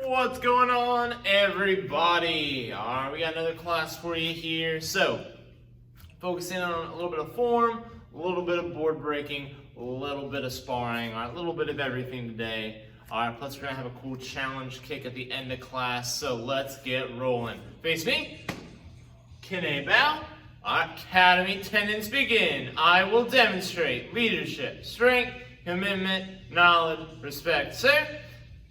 What's going on, everybody? All right, we got another class for you here. So, focusing on a little bit of form, a little bit of board breaking, a little bit of sparring, all right, a little bit of everything today. All right, plus we're gonna have a cool challenge kick at the end of class, so let's get rolling. Face me, Kine bow. All right, academy attendance begin. I will demonstrate leadership, strength, commitment, knowledge, respect. Sir,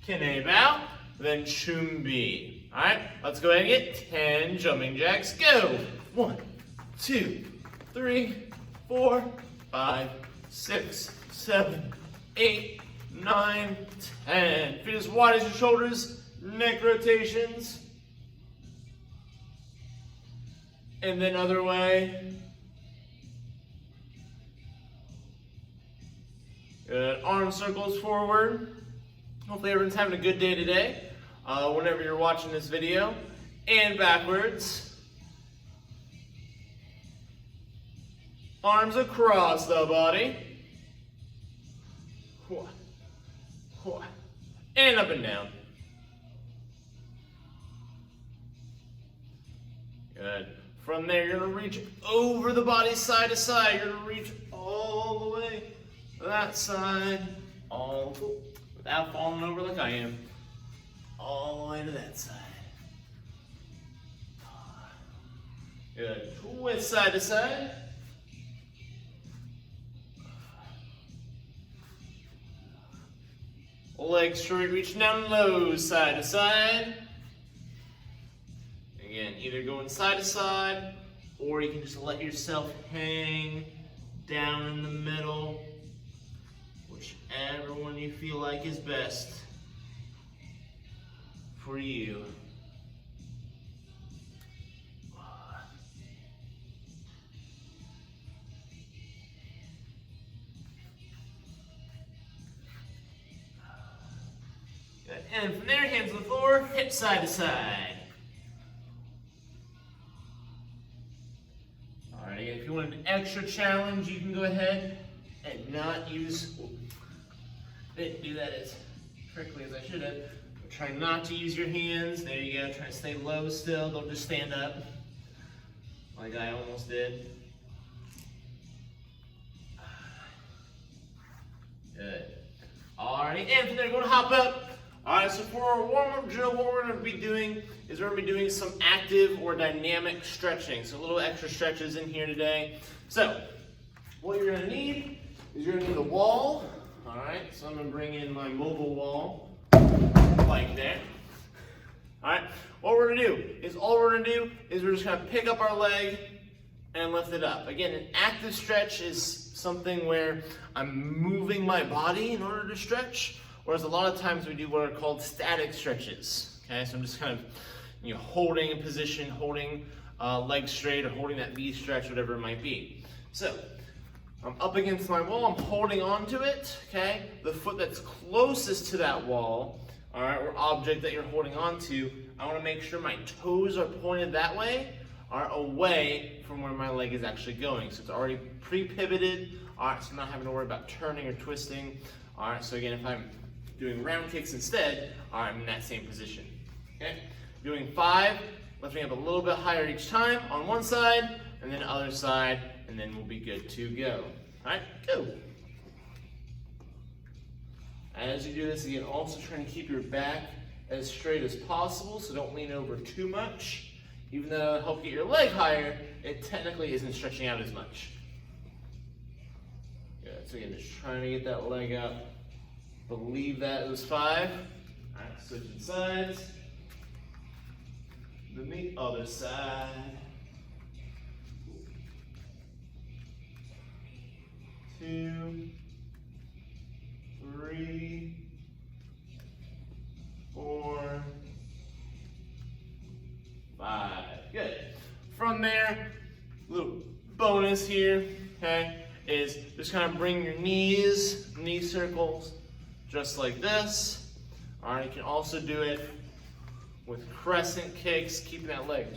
Kine bow. Then chumbi. All right, let's go ahead and get 10 jumping jacks. Go. 1, 2, 3, 4, 5, 6, 7, 8, 9, 10. Feet as wide as your shoulders. Neck rotations. And then other way. Good. Arm circles forward. Hopefully everyone's having a good day today. Whenever you're watching this video. And backwards. Arms across the body. And up and down. Good. From there, you're going to reach over the body side to side. You're going to reach all the way to that side. Without falling over like I am. All the way to that side. Good. Twist side to side. Legs straight, reach down low, side to side. Again, either going side to side, or you can just let yourself hang down in the middle. Whichever one you feel like is best for you. Good. And from there, hands on the floor, hip side to side. All right, if you want an extra challenge, you can go ahead and not use, didn't do that as correctly as I should have. Try not to use your hands. There you go. Try to stay low still. Don't just stand up like I almost did. Good. Alrighty, and from there, we're going to hop up. Alright, so for our warm-up drill, what we're going to be doing is we're going to be doing some active or dynamic stretching. So a little extra stretches in here today. So, what you're going to need is you're going to need a wall. Alright, so I'm going to bring in my mobile wall. Like there. Alright, what we're going to do is we're just going to pick up our leg and lift it up. Again, an active stretch is something where I'm moving my body in order to stretch, whereas a lot of times we do what are called static stretches. Okay, so I'm just kind of holding a position, holding legs straight, or holding that V stretch, whatever it might be. So, I'm up against my wall, I'm holding on to it, okay? The foot that's closest to that wall, all right, or object that you're holding on to, I want to make sure my toes are pointed that way, are away from where my leg is actually going. So it's already pre-pivoted, all right, so I'm not having to worry about turning or twisting. All right, so again, if I'm doing round kicks instead, all right, I'm in that same position, okay? Doing 5, lifting up a little bit higher each time on one side, and then other side, and then we'll be good to go. All right, go. As you do this, again, also trying to keep your back as straight as possible, so don't lean over too much. Even though it'll help get your leg higher, it technically isn't stretching out as much. Good, so again, just trying to get that leg up. Believe that it was 5. All right, switching sides. Then the other side. 2, 3, 4, 5. Good. From there, little bonus here, okay, is just kind of bring your knee circles just like this. All right, you can also do it with crescent kicks, keeping that leg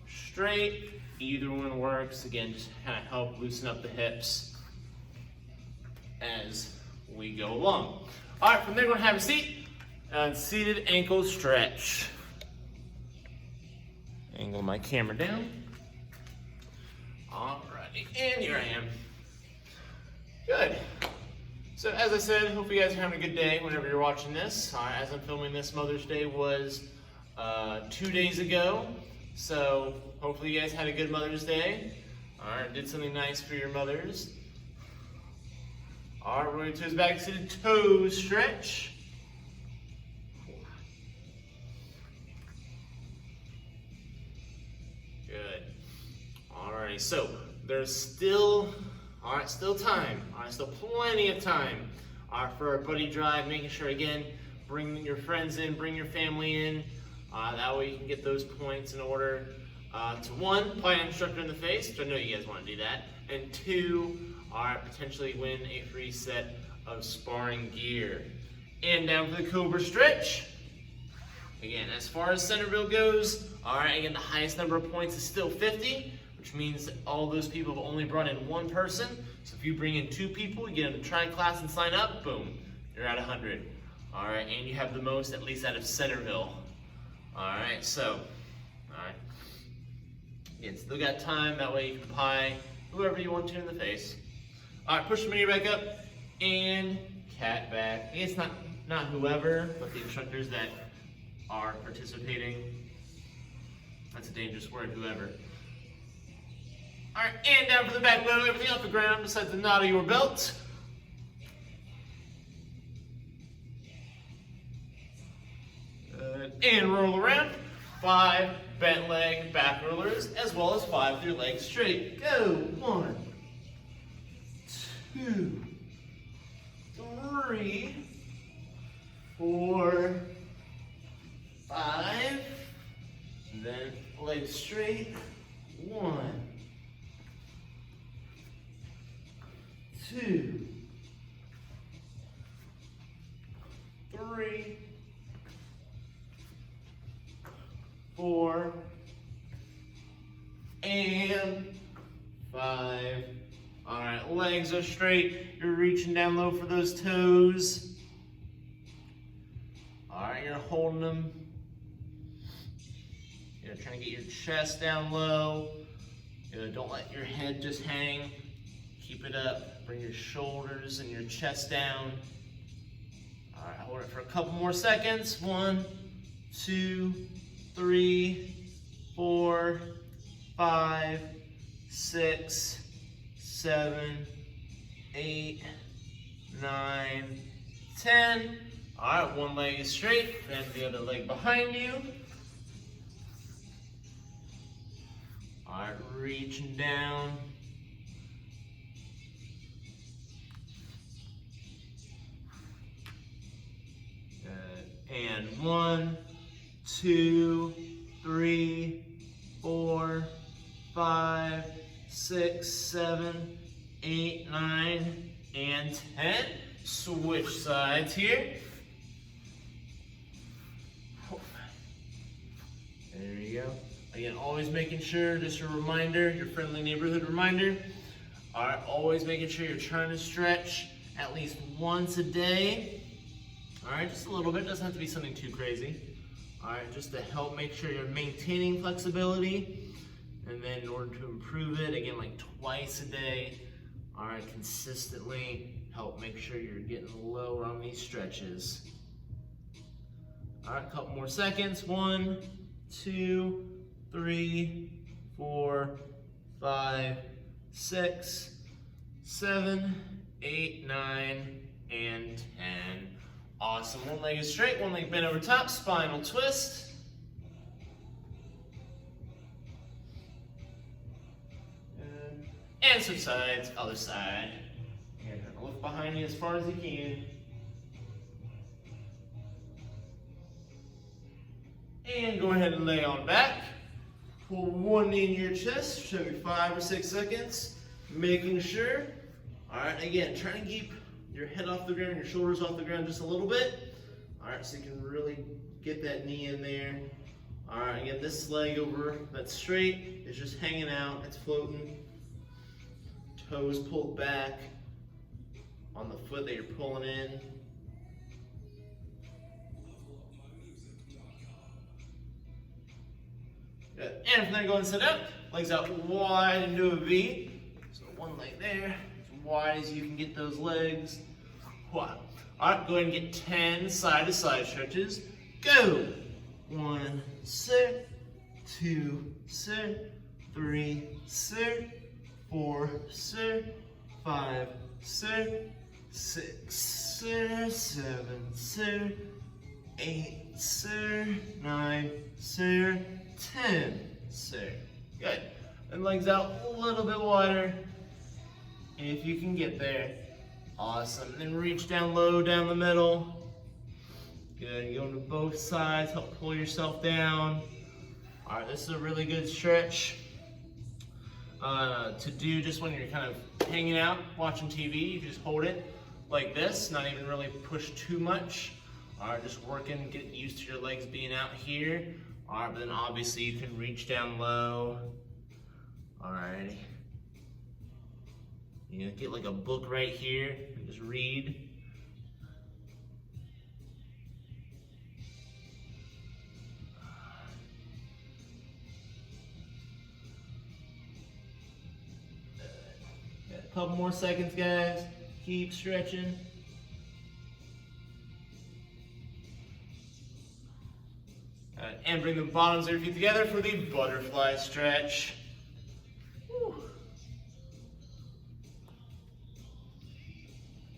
straight. Either one works. Again, just kind of help loosen up the hips as we go along. All right, from there, we're going to have a seat, And seated ankle stretch. Angle my camera down. Alrighty, and here I am. Good. So as I said, hope you guys are having a good day whenever you're watching this. As I'm filming this, Mother's Day was 2 days ago. So hopefully you guys had a good Mother's Day. Alright, did something nice for your mothers. Alright, we're going to his back seated toe stretch. Good. Alrighty, so there's still time. Still plenty of time for our buddy drive. Making sure, again, bring your friends in, bring your family in. That way you can get those points in order to one, play an instructor in the face, which I know you guys want to do that, and two, potentially win a free set of sparring gear. And down for the Cobra stretch. Again, as far as Centerville goes, again, the highest number of points is still 50, which means that all those people have only brought in one person. So if you bring in 2 people, you get them to try class and sign up, boom, you're at 100. Alright, and you have the most, at least out of Centerville. Alright, so, again, still got time, that way you can pie whoever you want to in the face. Alright, push the knee back up, and cat back. It's not whoever, but the instructors that are participating. That's a dangerous word, whoever. Alright, and down for the back load, everything off the ground besides the knot of your belt. Good. And roll around. 5 bent leg back rollers, as well as 5 with your legs straight. Go. 1, 2, 3, 4, 5. Then legs straight. 1, 2, 3, 4, and 5. Alright, legs are straight. You're reaching down low for those toes. Alright, you're holding them. You're trying to get your chest down low. Don't let your head just hang. Keep it up. Bring your shoulders and your chest down. Alright, hold it for a couple more seconds. 1, 2, 3, 4, 5, 6, 7, 8, 9, 10. Alright, one leg is straight, then the other leg behind you. Alright, reaching down. Good. And 1, 2, 3, 4, 5, 6, 7, 8, 9, and 10. Switch sides here. There you go. Again, always making sure, just a reminder, your friendly neighborhood reminder. Alright, always making sure you're trying to stretch at least once a day. Alright, just a little bit, doesn't have to be something too crazy. Alright, just to help make sure you're maintaining flexibility. And then in order to improve it, again, like twice a day. Alright, consistently help make sure you're getting lower on these stretches. Alright, a couple more seconds. 1, 2, 3, 4, 5, 6, 7, 8, 9, and 10. Awesome. One leg is straight, one leg bent over top, spinal twist. And switch sides, other side. And look behind you as far as you can. And go ahead and lay on back. Pull one knee in your chest for maybe 5 or 6 seconds. Making sure. Alright, again, trying to keep your head off the ground, your shoulders off the ground just a little bit. Alright, so you can really get that knee in there. Alright, again, this leg over that's straight is just hanging out, it's floating. Toes pulled back on the foot that you're pulling in. Good. And from there, go and sit up. Legs out wide into a V. So one leg there, as wide as you can get those legs. Wow. All right, go ahead and get 10 side-to-side stretches. Go. 1, sit. 2, sit. 3, sit. 4, sit. 5, sit. 6, sit. 7, sit. 8, sit. 9, sit. 10, sit. Good. And legs out a little bit wider, if you can get there. Awesome. Then reach down low down the middle. Good. Go to both sides. Help pull yourself down. All right. This is a really good stretch to do just when you're kind of hanging out, watching TV. You just hold it like this, not even really push too much. All right. Just working, getting used to your legs being out here. All right. But then obviously you can reach down low. All right. You know, get like a book right here and just read. Got a couple more seconds, guys. Keep stretching. All right, and bring the bottoms of your feet together for the butterfly stretch. Whew.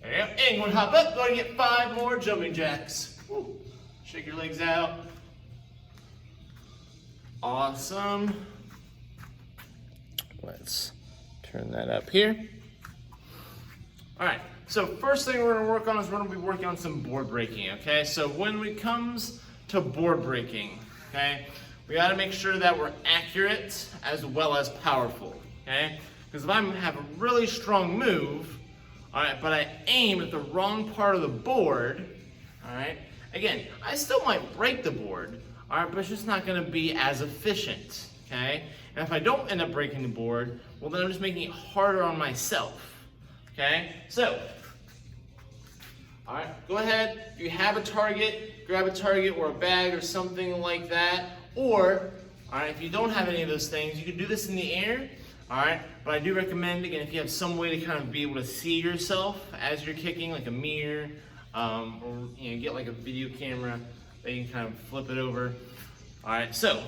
There you go. And one hop up. Go ahead and get 5 more jumping jacks. Woo. Shake your legs out. Awesome. Let's turn that up here. All right. So first thing we're going to work on is we're going to be working on some board breaking. Okay. So when it comes to board breaking, okay, we got to make sure that we're accurate as well as powerful. Okay. Because if I have a really strong move, all right, but I aim at the wrong part of the board, all right, again, I still might break the board, all right, but it's just not going to be as efficient, okay? And if I don't end up breaking the board, well, then I'm just making it harder on myself, okay? So, all right, go ahead. If you have a target, grab a target or a bag or something like that. Or, all right, if you don't have any of those things, you can do this in the air. All right, but I do recommend, again, if you have some way to kind of be able to see yourself as you're kicking, like a mirror, or you know, get like a video camera that you can kind of flip it over. All right, so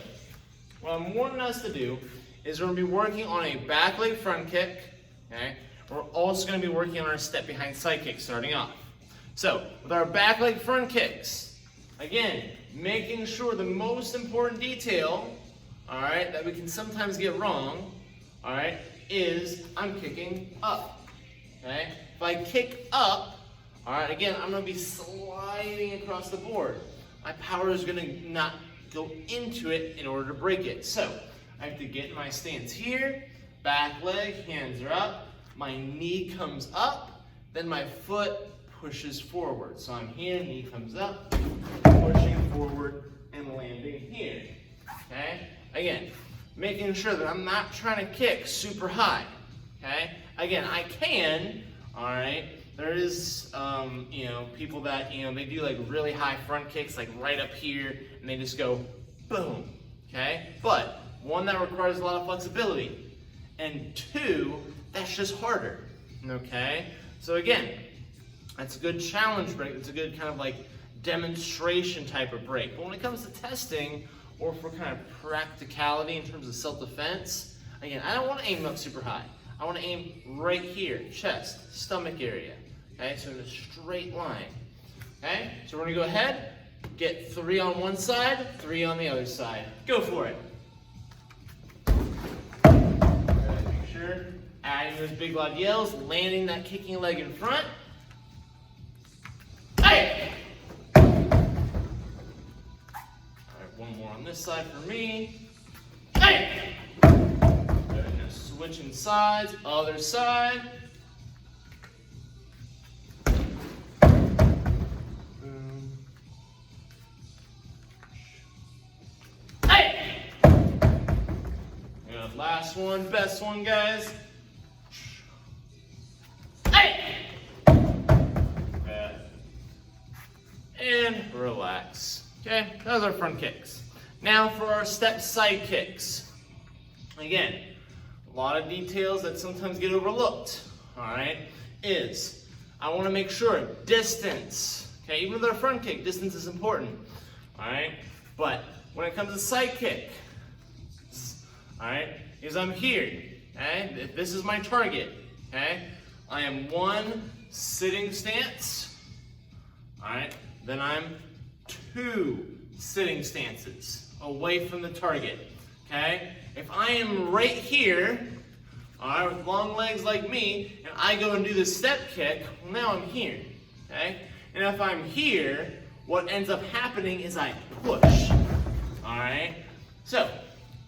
what I'm wanting us to do is we're going to be working on a back leg front kick. Okay, we're also going to be working on our step behind side kick starting off. So with our back leg front kicks, again, making sure the most important detail, all right, that we can sometimes get wrong, all right, is I'm kicking up, okay? If I kick up, all right, again, I'm going to be sliding across the board. My power is going to not go into it in order to break it. So I have to get my stance here, back leg, hands are up, my knee comes up, then my foot pushes forward. So I'm here, knee comes up, pushing forward and landing here, okay? Again, making sure that I'm not trying to kick super high, okay? Again, I can, all right? There is, you know, people that, you know, they do like really high front kicks, like right up here, and they just go boom, okay? But one, that requires a lot of flexibility, and two, that's just harder, okay? So again, that's a good challenge break. It's a good kind of like demonstration type of break. But when it comes to testing, or for kind of practicality in terms of self-defense, again, I don't want to aim up super high. I want to aim right here, chest, stomach area, okay? So in a straight line, okay? So we're going to go ahead, get 3 on one side, 3 on the other side. Go for it. Make sure, adding those big loud yells, landing that kicking leg in front. Hey! One more on this side for me. Hey! Good. Now switching sides, other side. Boom. Hey! Good. Last one, best one, guys. Hey! Good. And relax. Okay, those are front kicks. Now for our step side kicks. Again, a lot of details that sometimes get overlooked, all right, is I want to make sure distance, okay, even with our front kick, distance is important, all right, but when it comes to side kick, all right, is I'm here, okay, this is my target, okay, I am one sitting stance, all right, then I'm two sitting stances away from the target, okay? If I am right here, all right, with long legs like me, and I go and do the step kick, well, now I'm here, okay? And if I'm here, what ends up happening is I push, all right? So,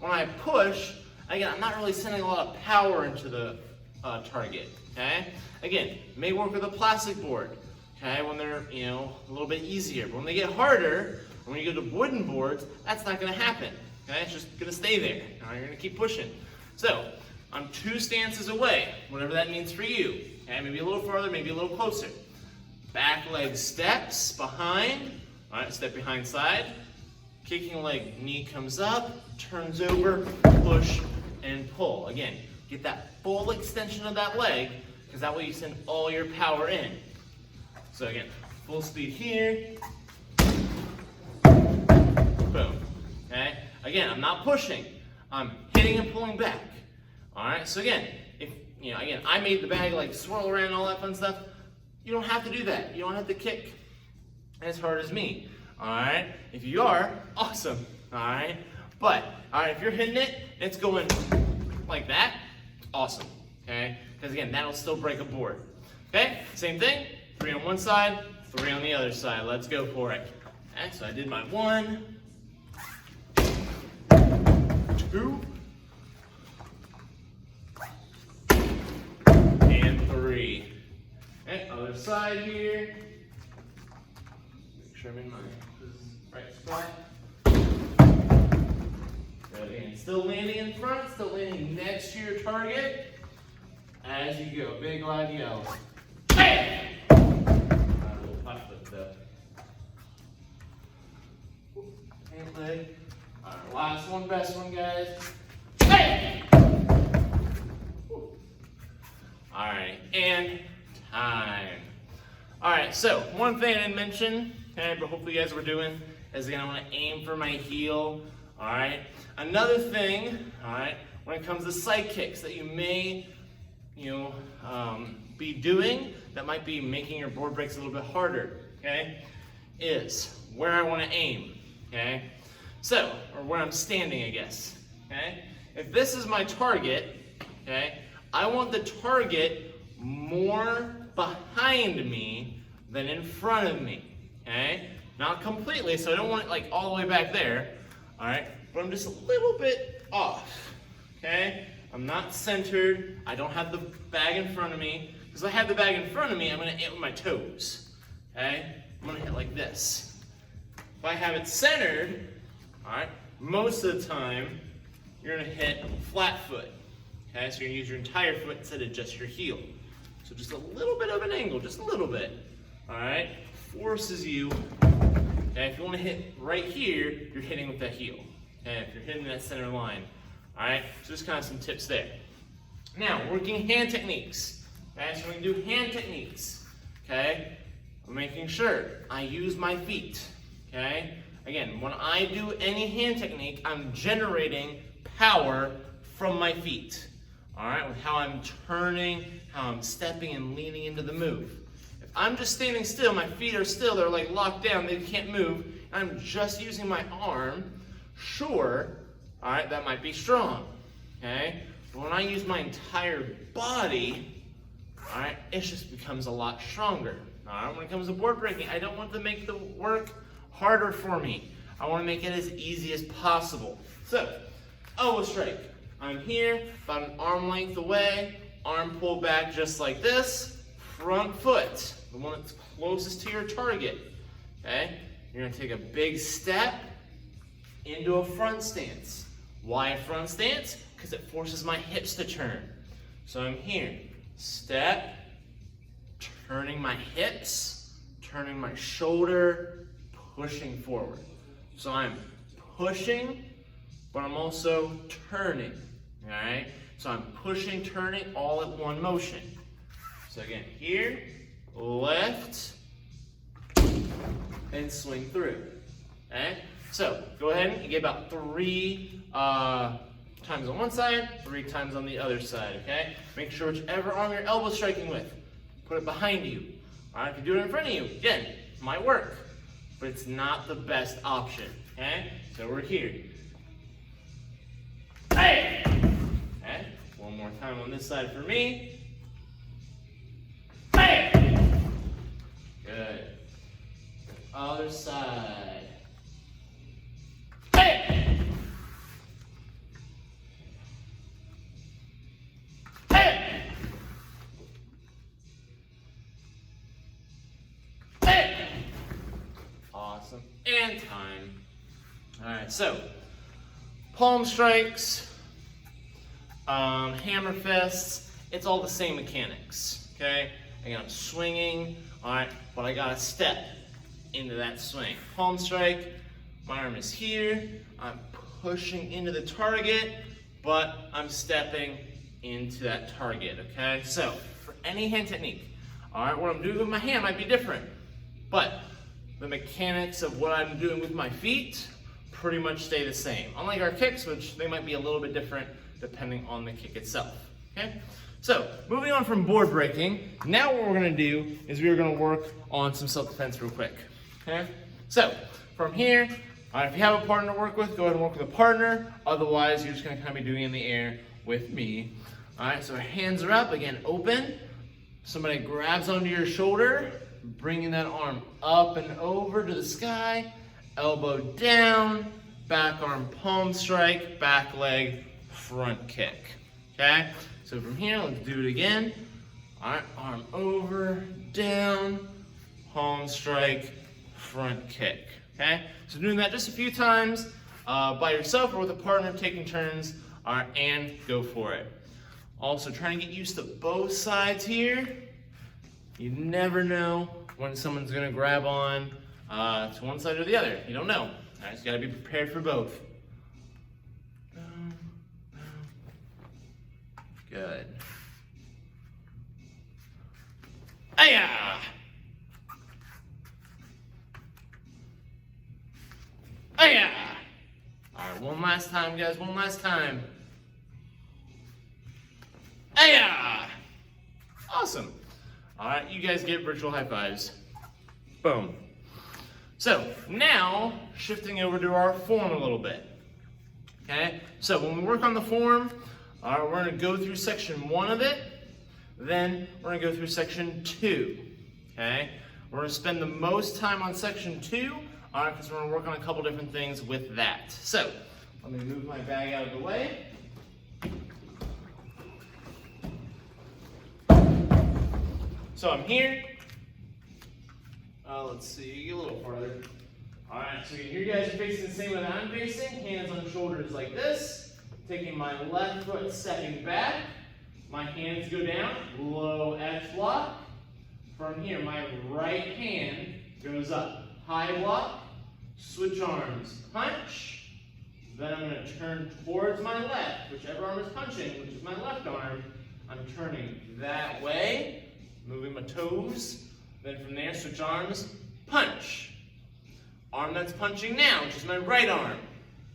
when I push, again, I'm not really sending a lot of power into the target, okay? Again, may work with a plastic board, okay, when they're, a little bit easier. But when they get harder, when you go to wooden boards, that's not going to happen, okay? It's just going to stay there. All right, you're going to keep pushing. So, I'm two stances away, whatever that means for you, okay? Maybe a little farther, maybe a little closer. Back leg steps behind, all right, step behind side. Kicking leg, knee comes up, turns over, push, and pull. Again, get that full extension of that leg, because that way you send all your power in. So again, full speed here, boom, okay? Again, I'm not pushing, I'm hitting and pulling back, all right? So again, if, again, I made the bag like swirl around and all that fun stuff, you don't have to do that. You don't have to kick as hard as me, all right? If you are, awesome, all right? But, all right, if you're hitting it, it's going like that, awesome, okay? Because again, that'll still break a board, okay? Same thing, 3 on one side, 3 on the other side. Let's go for it. Okay, so I did my 1, 2, and 3. Okay, other side here. Make sure I'm in my right spot. Good, and still landing in front, still landing next to your target. As you go, big loud yell. Hey! A little push foot though. Hand leg. Alright, last one, best one, guys. Hey! Alright, and time. Alright, so one thing I didn't mention, okay, but hopefully you guys were doing, is again, I want to aim for my heel. Alright, another thing, alright, when it comes to side kicks that you may, be doing that might be making your board breaks a little bit harder, okay, is where I want to aim, okay? So, or where I'm standing, I guess, okay? If this is my target, okay, I want the target more behind me than in front of me, okay? Not completely, so I don't want it like all the way back there, all right? But I'm just a little bit off, okay? I'm not centered, I don't have the bag in front of me. Because if I have the bag in front of me, I'm going to hit with my toes, okay? I'm going to hit like this. If I have it centered, all right, most of the time, you're going to hit flat foot, okay? So you're going to use your entire foot instead of just your heel. So just a little bit of an angle, just a little bit, all right? Forces you, okay? If you want to hit right here, you're hitting with that heel, okay? If you're hitting that center line. All right, so just kind of some tips there. Now, working hand techniques. Okay, so we're going to do hand techniques. Okay, I'm making sure I use my feet. Okay, again, when I do any hand technique, I'm generating power from my feet. All right, with how I'm turning, how I'm stepping and leaning into the move. If I'm just standing still, my feet are still, they're like locked down, they can't move, and I'm just using my arm, sure, all right, that might be strong, okay? But when I use my entire body, all right, it just becomes a lot stronger. All right, when it comes to board breaking, I don't want to make the work harder for me. I want to make it as easy as possible. So, elbow strike. I'm here, about an arm length away, arm pull back just like this, front foot, the one that's closest to your target, okay? You're going to take a big step into a front stance. Why a front stance? Because it forces my hips to turn. So I'm here, step, turning my hips, turning my shoulder, pushing forward. So I'm pushing, but I'm also turning, all right? So I'm pushing, turning, all at one motion. So again, here, lift, and swing through, okay? So go ahead and get about 3 times on one side, 3 times on the other side, okay? Make sure whichever arm your elbow's striking with, put it behind you. All right, if you do it in front of you, again, it might work, but it's not the best option, okay? So we're here. Hey! Okay, one more time on this side for me. Hey! Good. Other side. Hey! Hey! Hey! Awesome. And time. All right, so palm strikes, hammer fists, it's all the same mechanics, okay? Again, I'm swinging, all right, but I got to step into that swing. Palm strike, my arm is here, I'm pushing into the target, but I'm stepping into that target, okay? So, for any hand technique, all right, what I'm doing with my hand might be different, but the mechanics of what I'm doing with my feet pretty much stay the same. Unlike our kicks, which they might be a little bit different depending on the kick itself, okay? So, moving on from board breaking, now what we're gonna do is we're gonna work on some self-defense real quick, okay? So, from here, if you have a partner to work with, go ahead and work with a partner. Otherwise, you're just gonna kind of be doing it in the air with me. All right, so our hands are up, again, open. Somebody grabs onto your shoulder, bringing that arm up and over to the sky, elbow down, back arm palm strike, back leg, front kick, okay? So from here, let's do it again. All right, arm over, down, palm strike, front kick, okay? So doing that just a few times by yourself or with a partner, taking turns, all right, and go for it. Also trying to get used to both sides here. You never know when someone's gonna grab on to one side or the other. You don't know. All right, so you gotta be prepared for both. Good. Aya! Aya! All right, one last time, guys. One last time. Aya! Awesome. All right, you guys get virtual high fives. Boom. So now, shifting over to our form a little bit. Okay, so when we work on the form, we're gonna go through section 1 of it, then we're gonna go through section 2. Okay, we're gonna spend the most time on section 2, because we're gonna work on a couple different things with that. So, let me move my bag out of the way. So I'm here. Let's see, get a little farther. All right, so you guys are facing the same way that I'm facing. Hands on shoulders like this. Taking my left foot, stepping back. My hands go down, low X block. From here, my right hand goes up. High block, switch arms, punch. Then I'm gonna turn towards my left. Whichever arm is punching, which is my left arm, I'm turning that way, moving my toes. Then from there, switch arms, punch. Arm that's punching now, which is my right arm.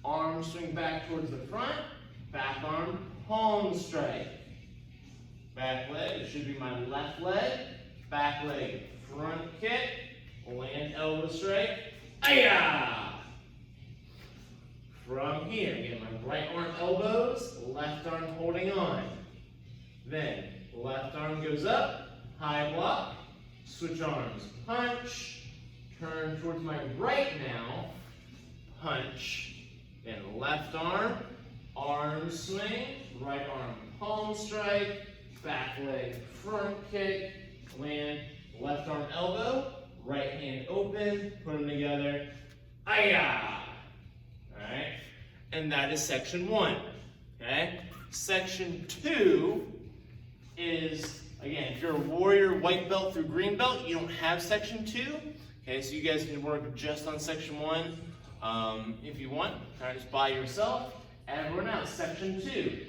Arm swing back towards the front, back arm, palm strike. Back leg, it should be my left leg. Back leg, front kick, land elbow strike, aya! From here, get my right arm elbows, left arm holding on. Then, left arm goes up, high block, switch arms, punch, turn towards my right now, punch, then left arm, arm swing, right arm palm strike, back leg front kick, land, left arm elbow, right hand open, put them together, aya! Alright, and that is section 1, okay? Section 2 is, again, if you're a warrior white belt through green belt, you don't have section 2. Okay, so you guys can work just on section 1. if you want. All right, just by yourself. Everyone else, section 2.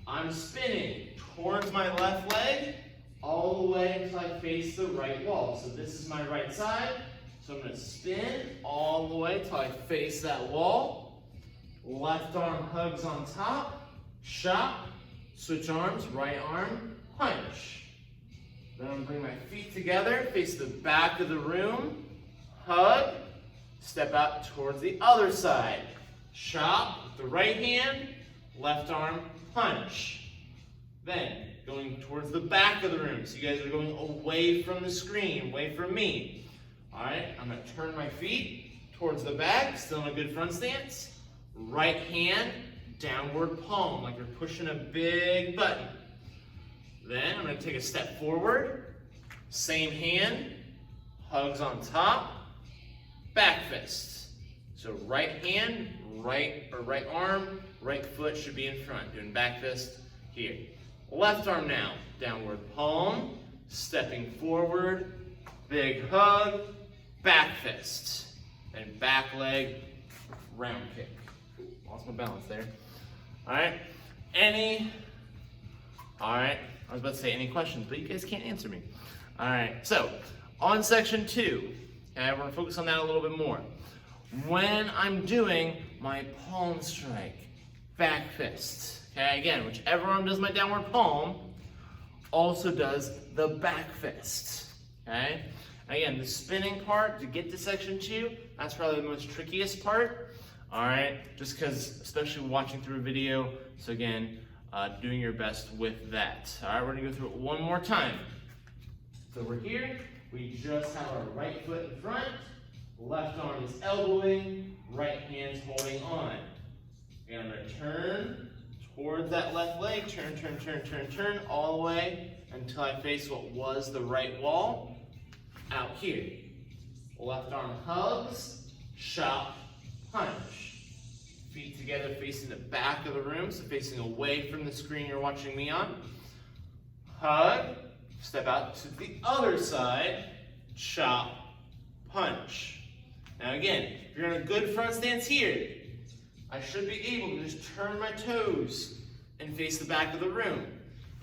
I'm spinning towards my left leg all the way until I face the right wall. So this is my right side. So I'm going to spin all the way until I face that wall. Left arm hugs on top. Chop. Switch arms. Right arm. Punch. Then I'm going to bring my feet together. Face the back of the room. Hug. Step out towards the other side. Chop with the right hand. Left arm. Punch. Then going towards the back of the room. So you guys are going away from the screen, away from me. All right, I'm going to turn my feet towards the back, still in a good front stance. Right hand, downward palm, like you're pushing a big button. Then I'm going to take a step forward. Same hand, hugs on top, back fist. So right hand, right arm, right foot should be in front. Doing back fist here. Left arm now, downward palm, stepping forward, big hug, back fist, and back leg, round kick. Lost my balance there. All right, I was about to say any questions, but you guys can't answer me. All right, so on section 2, okay, we're gonna focus on that a little bit more. When I'm doing my palm strike, back fist, okay, again, whichever arm does my downward palm also does the back fist, okay? Again, the spinning part to get to section 2, that's probably the most trickiest part, all right? Just because, especially watching through a video, so again, doing your best with that. All right, we're gonna go through it one more time. So we're here, we just have our right foot in front, left arm is elbowing, right hand's holding on. Again, I'm gonna turn towards that left leg, turn, all the way until I face what was the right wall. Out here. Left arm hugs, chop, punch. Feet together facing the back of the room, so facing away from the screen you're watching me on. Hug, step out to the other side, chop, punch. Now again, if you're in a good front stance here, I should be able to just turn my toes and face the back of the room.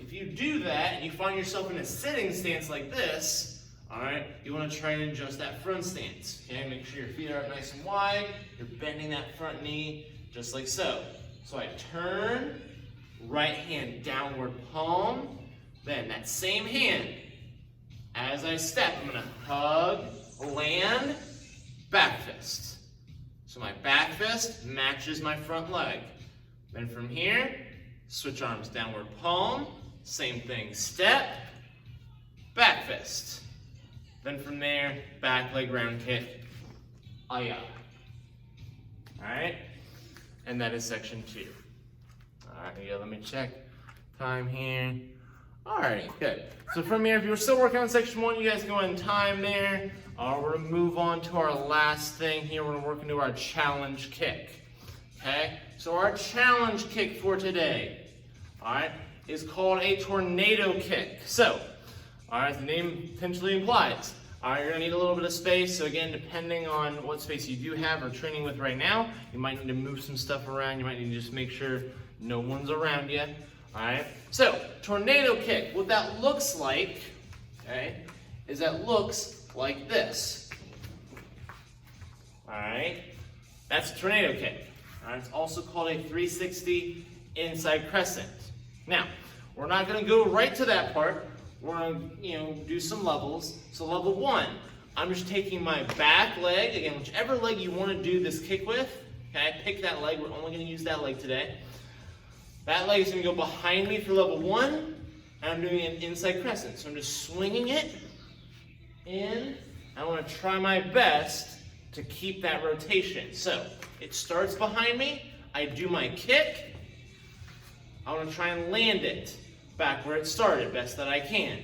If you do that and you find yourself in a sitting stance like this, all right, you want to try and adjust that front stance. Okay, make sure your feet are up nice and wide. You're bending that front knee just like so. So I turn, right hand downward palm. Then that same hand, as I step, I'm going to hug, land, back fist. So my back fist matches my front leg. Then from here, switch arms downward palm. Same thing, step, back fist. Then from there, back leg round kick, aya. All right, and that is section 2. All right, yeah, let me check time here. All right, good. So from here, if you're still working on section 1, you guys go in time there. We're gonna move on to our last thing here. We're gonna work into our challenge kick. Okay, so our challenge kick for today, all right, is called a tornado kick. So, all right, the name potentially implies. All right, you're gonna need a little bit of space. So again, depending on what space you do have or training with right now, you might need to move some stuff around. You might need to just make sure no one's around you. All right, so tornado kick, what that looks like, okay, is that looks like this. All right, that's a tornado kick. All right, it's also called a 360 inside crescent. Now, we're not gonna go right to that part. We're gonna, do some levels. So level 1, I'm just taking my back leg, again, whichever leg you wanna do this kick with, okay, pick that leg, we're only gonna use that leg today. That leg is gonna go behind me for level 1, and I'm doing an inside crescent. So I'm just swinging it in. I wanna try my best to keep that rotation. So it starts behind me, I do my kick, I wanna try and land it back where it started, best that I can.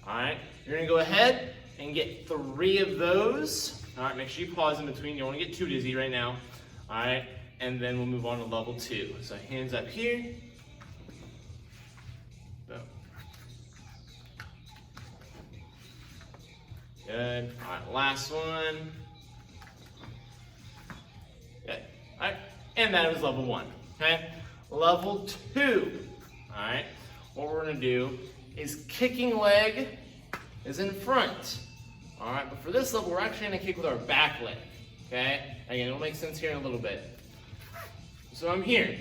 All right, you're gonna go ahead and get 3 of those. All right, make sure you pause in between. You don't wanna get too dizzy right now. All right, and then we'll move on to level 2. So hands up here. Boom. Good, all right, last one. and that was level 1, okay? Level 2, all right? What we're gonna do is kicking leg is in front, all right? But for this level, we're actually gonna kick with our back leg, okay? Again, it'll make sense here in a little bit. So I'm here.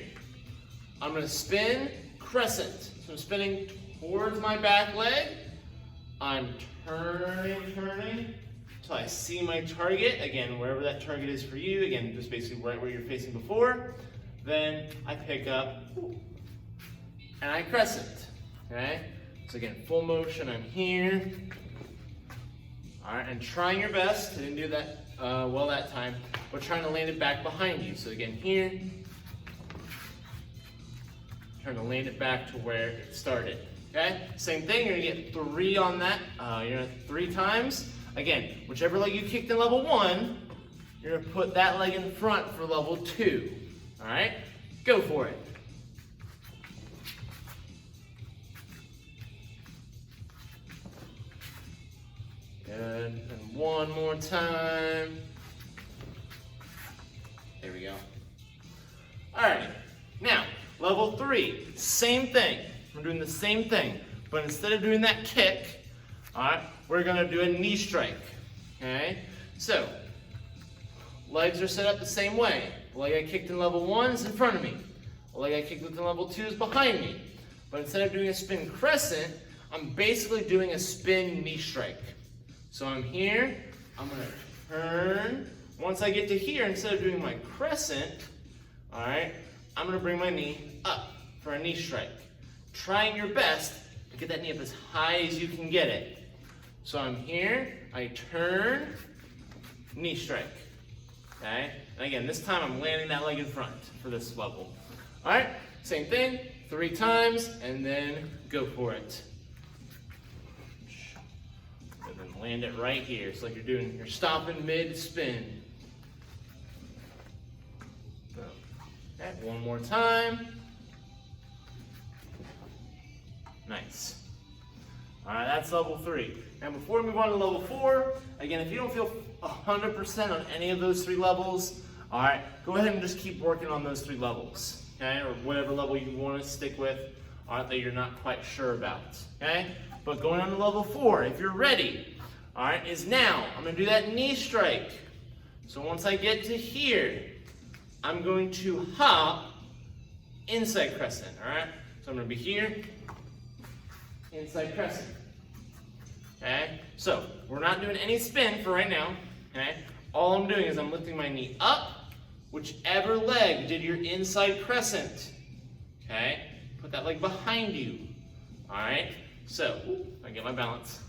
I'm gonna spin crescent. So I'm spinning towards my back leg. I'm turning until I see my target. Again, wherever that target is for you. Again, just basically right where you're facing before. Then I pick up and I crescent, okay? So again, full motion, I'm here. All right, and trying your best. I didn't do that well that time, but trying to land it back behind you. So again, here. Trying to land it back to where it started, okay? Same thing, you're gonna get 3 on that. You're gonna 3 times. Again, whichever leg you kicked in level 1, you're gonna put that leg in front for level 2, all right? Go for it. Good, and one more time. There we go. All right, now, level 3, same thing. We're doing the same thing, but instead of doing that kick, all right, we're gonna do a knee strike, okay? So, legs are set up the same way. The leg I kicked in level 1 is in front of me. The leg I kicked in level 2 is behind me. But instead of doing a spin crescent, I'm basically doing a spin knee strike. So I'm here, I'm gonna turn. Once I get to here, instead of doing my crescent, all right, I'm gonna bring my knee up for a knee strike. Trying your best to get that knee up as high as you can get it. So I'm here, I turn, knee strike, okay? And again, this time I'm landing that leg in front for this level. All right, same thing, 3 times, and then go for it. And then land it right here. It's like you're stopping mid-spin. Okay, one more time. Nice. All right, that's level 3. And before we move on to level 4, again, if you don't feel 100% on any of those 3 levels, all right, go ahead and just keep working on those 3 levels, okay? Or whatever level you want to stick with, all right, that you're not quite sure about, okay? But going on to level 4, if you're ready, all right, is now. I'm going to do that knee strike. So once I get to here, I'm going to hop inside crescent, all right? So I'm going to be here, inside crescent, okay? So we're not doing any spin for right now, okay? All I'm doing is I'm lifting my knee up, whichever leg did your inside crescent, okay? Put that leg behind you, all right? So, I get my balance.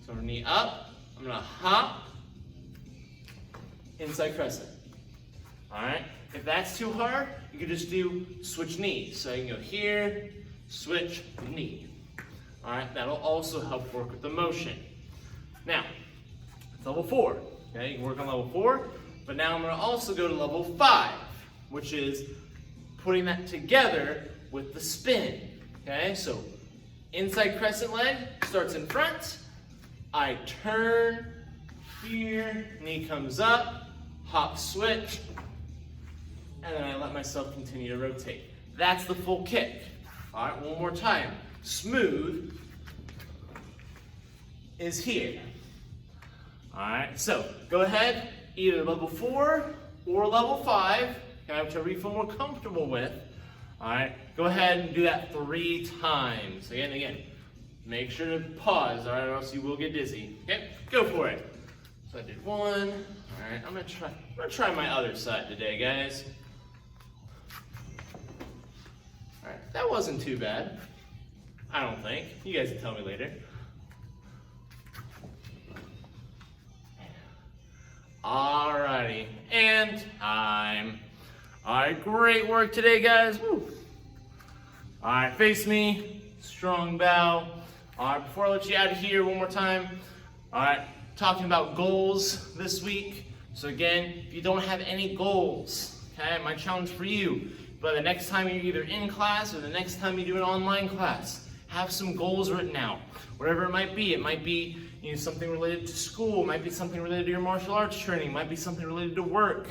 So I'm gonna knee up, I'm gonna hop, inside crescent, all right? If that's too hard, you can just do switch knees. So I can go here, switch knee. All right, that'll also help work with the motion. Now, it's level 4. Okay, you can work on level 4, but now I'm gonna also go to level 5, which is putting that together with the spin. Okay, so inside crescent leg starts in front. I turn here, knee comes up, hop switch, and then I let myself continue to rotate. That's the full kick. All right, one more time. Smooth is here. All right, so go ahead, either level 4 or level 5, okay, whichever you feel more comfortable with. All right, go ahead and do that 3 times. Again, make sure to pause, all right, or else you will get dizzy. Okay, go for it. So I did 1. All right, I'm gonna try my other side today, guys. All right, that wasn't too bad. I don't think. You guys can tell me later. Alrighty, and time. Alright, great work today, guys. Woo. Alright, face me, strong bow. Alright, before I let you out of here one more time, alright, talking about goals this week. So again, if you don't have any goals, okay, my challenge for you, but the next time you're either in class or the next time you do an online class, have some goals written out. Whatever it might be something related to school, it might be something related to your martial arts training, it might be something related to work.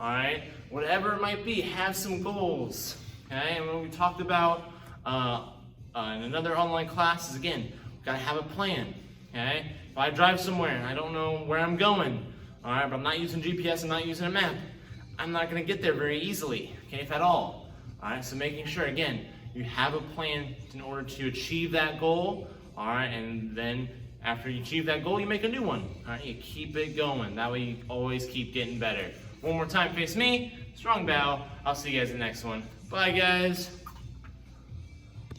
all right? Whatever it might be, have some goals, okay? And when we talked about in another online class is, again, we gotta have a plan, okay? If I drive somewhere and I don't know where I'm going, all right, but I'm not using GPS, I'm not using a map, I'm not gonna get there very easily, okay, if at all. All right, so making sure, again, you have a plan in order to achieve that goal, all right, and then after you achieve that goal, you make a new one, all right, you keep it going. That way you always keep getting better. One more time, face me, strong bow. I'll see you guys in the next one. Bye, guys.